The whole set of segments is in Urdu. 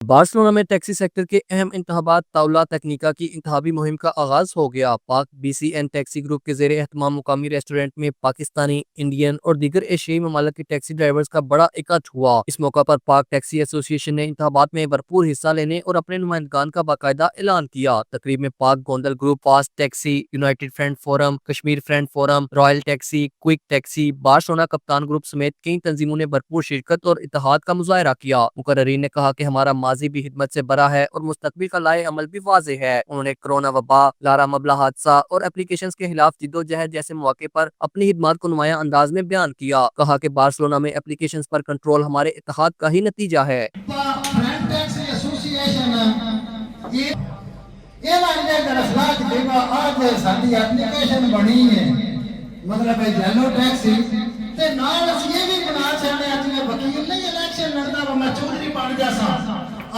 بارسلونا میں ٹیکسی سیکٹر کے اہم انتخابات طاولہ تکنیکا کی انتخابی مہم کا آغاز ہو گیا۔ Pak B C N taxi group کے زیر اہتمام مقامی ریسٹورنٹ میں پاکستانی، انڈین اور دیگر ایشیائی ممالک کے ٹیکسی ڈرائیورز کا بڑا اکٹھ ہوا۔ اس موقع پر پاک ٹیکسی ایسوسی ایشن نے انتخابات میں بھرپور حصہ لینے اور اپنے نمائندگان کا باقاعدہ اعلان کیا۔ تقریب میں پاک Gondal group, fast taxi, United front forum, Kashmir front forum, Royal taxi, quick taxi, Barcelona کپتان گروپ سمیت کئی تنظیموں نے بھرپور شرکت اور اتحاد کا مظاہرہ کیا۔ مقررین نے کہا کہ ہمارا ماضی بھی خدمت سے بھرا ہے اور مستقبل کا لائحہ عمل بھی واضح ہے۔ انہوں نے کرونا وبا، لارا مبلا حادثہ اور اپلیکیشنز کے خلاف جدوجہد جیسے مواقع پر اپنی خدمات کو نمایاں انداز میں بیان کیا۔ کہا کہ بارسلونا میں اپلیکیشنز پر کنٹرول ہمارے اتحاد کا ہی نتیجہ ہے۔ مطلب یلو ٹیکسی تے نال اسی یہ بھی بنا چھڑنے اجے وکیل نہیں الیکشن لڑدا وا میں چودھری بن جاسا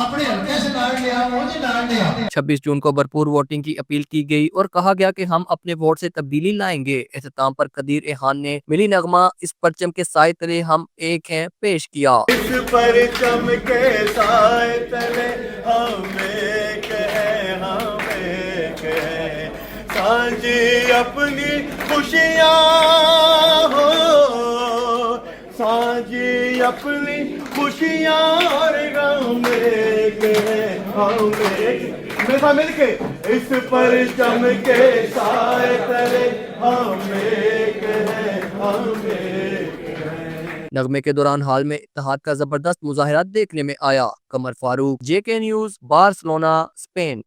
اپنے حلقے سے لڑ لیا وہ جی لڑ لیا۔ 26 جون کو بھرپور ووٹنگ کی اپیل کی گئی اور کہا گیا کہ ہم اپنے ووٹ سے تبدیلی لائیں گے۔ اختتام پر قدیر ایحان نے ملی نغمہ اس پرچم کے سائے تلے ہم ایک ہیں پیش کیا۔ اس پرچم کے سائے تلے ہم ایک ہیں، ہم ایک ہیں، سانجھی اپنی خوشیاں ہو، سانجھی اپنی خوشیاں اور غم ایک ہیں، ہم ایک، میرے ساتھ مل کے اس پرچم کے سائے تلے ہم ایک ہیں، ہم ایک ہیں۔ نغمے کے دوران حال میں اتحاد کا زبردست مظاہرہ دیکھنے میں آیا۔ قمر فاروق، JK نیوز، بارسلونا، اسپین۔